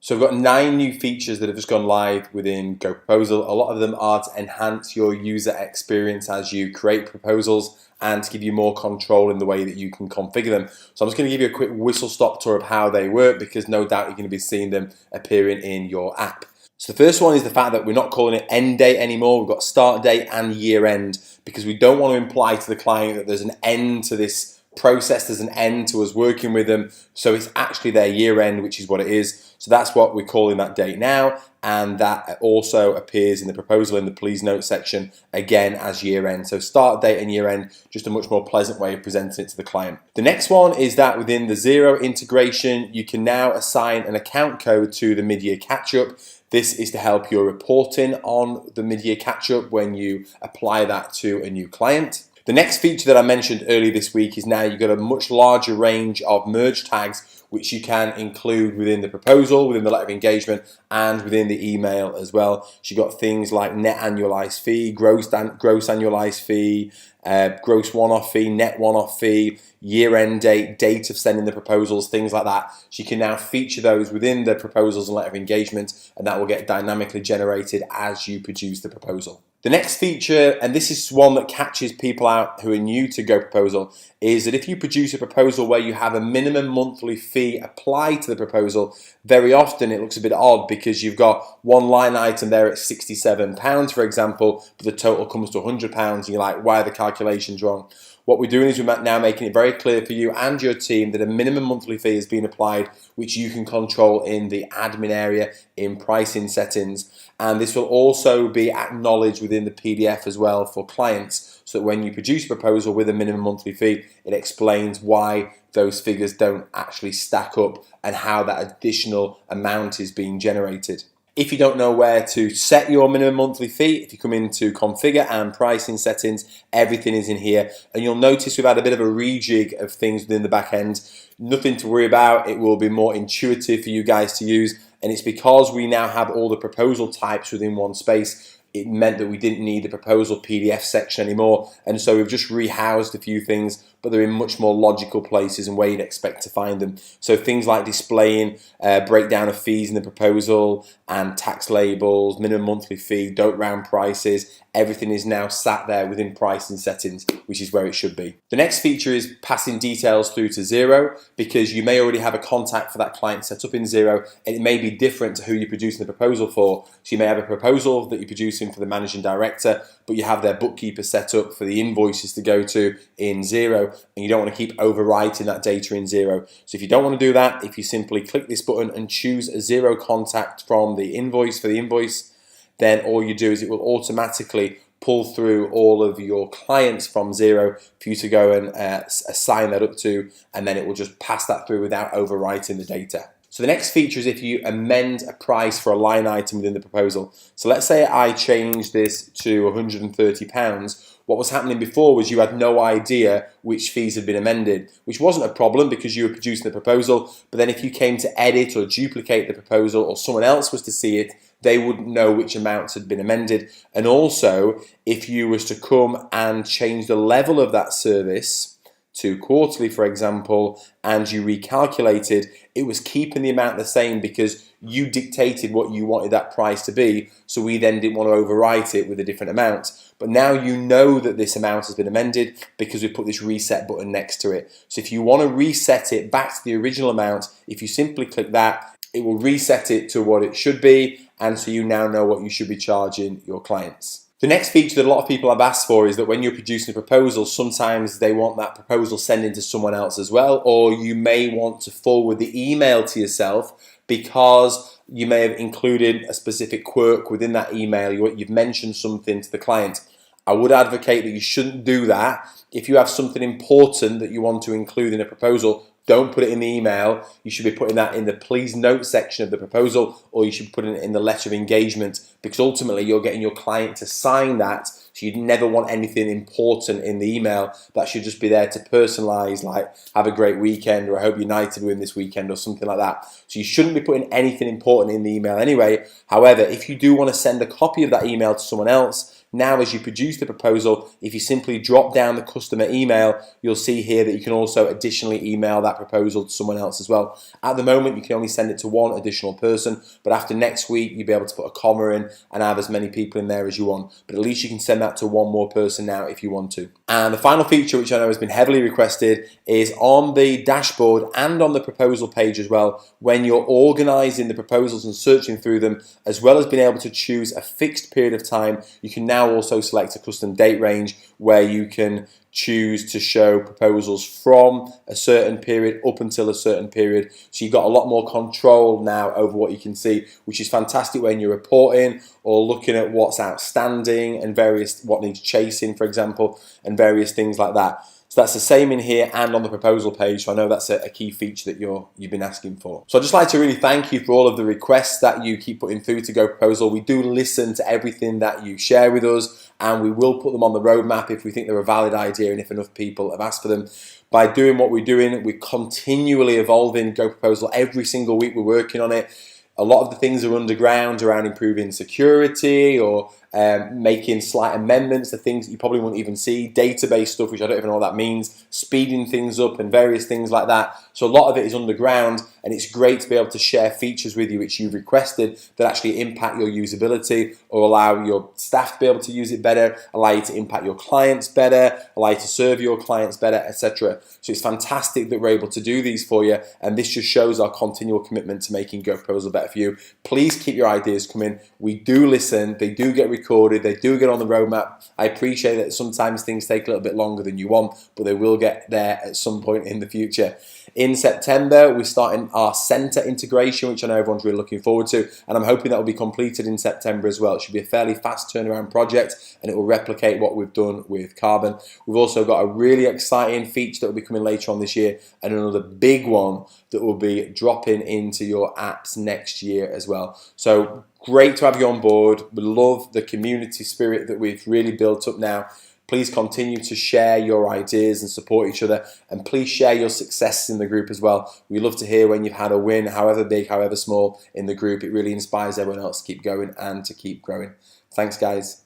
So we've got 9 new features that have just gone live within GoProposal. A lot of them are to enhance your user experience as you create proposals and to give you more control in the way that you can configure them. So I'm just going to give you a quick whistle-stop tour of how they work, because no doubt you're going to be seeing them appearing in your app. So the first one is the fact that we're not calling it end date anymore. We've got start date and year end, because we don't want to imply to the client that there's an end to this process, there's an end to us working with them. So it's actually their year end, which is what it is. So that's what we're calling that date now, and that also appears in the proposal in the please note section again as year end. So start date and year end, just a much more pleasant way of presenting it to the client. The next one is that within the Xero integration, you can now assign an account code to the mid-year catch-up. This is to help your reporting on the mid-year catch-up when you apply that to a new client. The next feature that I mentioned earlier this week is now you've got a much larger range of merge tags which you can include within the proposal, within the letter of engagement, and within the email as well. So you've got things like net annualized fee, gross annualized fee, gross one-off fee, net one-off fee, year-end date, date of sending the proposals, things like that. So you can now feature those within the proposals and letter of engagement, and that will get dynamically generated as you produce the proposal. The next feature, and this is one that catches people out who are new to GoProposal, is that if you produce a proposal where you have a minimum monthly fee applied to the proposal, very often it looks a bit odd because you've got one line item there at £67, for example, but the total comes to £100, and you're like, why are the calculations wrong? What we're doing is we're now making it very clear for you and your team that a minimum monthly fee has been applied, which you can control in the admin area in pricing settings. And this will also be acknowledged within the PDF as well for clients, so that when you produce a proposal with a minimum monthly fee, it explains why those figures don't actually stack up and how that additional amount is being generated. If you don't know where to set your minimum monthly fee, if you come into configure and pricing settings, everything is in here, and you'll notice we've had a bit of a rejig of things within the back end. Nothing to worry about. It will be more intuitive for you guys to use, and it's because we now have all the proposal types within one space. It meant that we didn't need the proposal PDF section anymore, and so we've just rehoused a few things, but they're in much more logical places and where you'd expect to find them. So things like displaying breakdown of fees in the proposal and tax labels, minimum monthly fee, don't round prices, everything is now sat there within pricing settings, which is where it should be. The next feature is passing details through to Xero, because you may already have a contact for that client set up in Xero, and it may be different to who you're producing the proposal for. So you may have a proposal that you're producing for the managing director, but you have their bookkeeper set up for the invoices to go to in Xero, and you don't want to keep overwriting that data in Xero. So if you don't want to do that, if you simply click this button and choose a Xero contact from the invoice for the invoice, then all you do is it will automatically pull through all of your clients from Xero for you to go and assign that up to, and then it will just pass that through without overwriting the data. So the next feature is if you amend a price for a line item within the proposal. So let's say I change this to £130. What was happening before was you had no idea which fees had been amended, which wasn't a problem because you were producing the proposal, but then if you came to edit or duplicate the proposal, or someone else was to see it, they wouldn't know which amounts had been amended. And also, if you was to come and change the level of that service to quarterly, for example, and you recalculated, it was keeping the amount the same because you dictated what you wanted that price to be, so we then didn't want to overwrite it with a different amount. But now you know that this amount has been amended because we put this reset button next to it. So if you want to reset it back to the original amount, if you simply click that, it will reset it to what it should be, and so you now know what you should be charging your clients. The next feature that a lot of people have asked for is that when you're producing a proposal, sometimes they want that proposal sent to someone else as well, or you may want to forward the email to yourself because you may have included a specific quirk within that email. You've mentioned something to the client. I would advocate that you shouldn't do that. If you have something important that you want to include in a proposal, don't put it in the email. You should be putting that in the please note section of the proposal, or you should be putting it in the letter of engagement, because ultimately you're getting your client to sign that. So you'd never want anything important in the email. That should just be there to personalize, like have a great weekend, or I hope United win this weekend, or something like that. So you shouldn't be putting anything important in the email anyway. However, if you do want to send a copy of that email to someone else, Now, as you produce the proposal, if you simply drop down the customer email, you'll see here that you can also additionally email that proposal to someone else as well. At the moment, you can only send it to one additional person, but after next week, you'll be able to put a comma in and have as many people in there as you want. But at least you can send that to one more person now if you want to. And the final feature, which I know has been heavily requested, is on the dashboard and on the proposal page as well. When you're organizing the proposals and searching through them, as well as being able to choose a fixed period of time, you can now also select a custom date range where you can choose to show proposals from a certain period up until a certain period. So you've got a lot more control now over what you can see, which is fantastic when you're reporting or looking at what's outstanding and what needs chasing, for example, and various things like that. So that's the same in here and on the proposal page. So I know that's a key feature that you've been asking for. So I'd just like to really thank you for all of the requests that you keep putting through to GoProposal. We do listen to everything that you share with us, and we will put them on the roadmap if we think they're a valid idea and if enough people have asked for them. By doing what we're doing, we're continually evolving GoProposal. Every single week we're working on it. A lot of the things are underground around improving security or making slight amendments to things that you probably won't even see, database stuff, which I don't even know what that means, speeding things up and various things like that. So a lot of it is underground, and it's great to be able to share features with you which you've requested that actually impact your usability or allow your staff to be able to use it better, allow you to impact your clients better, allow you to serve your clients better, etc. So it's fantastic that we're able to do these for you, and this just shows our continual commitment to making GoProposal better for you. Please keep your ideas coming. We do listen, they do get recorded, they do get on the roadmap. I appreciate that sometimes things take a little bit longer than you want, but they will get there at some point in the future. In September, we're starting our center integration, which I know everyone's really looking forward to, and I'm hoping that will be completed in September as well. It should be a fairly fast turnaround project, and it will replicate what we've done with Carbon. We've also got a really exciting feature that will be coming later on this year, and another big one that will be dropping into your apps next year as well. So great to have you on board. We love the community spirit that we've really built up now. Please continue to share your ideas and support each other, and please share your successes in the group as well. We love to hear when you've had a win, however big, however small, in the group. It really inspires everyone else to keep going and to keep growing. Thanks, guys.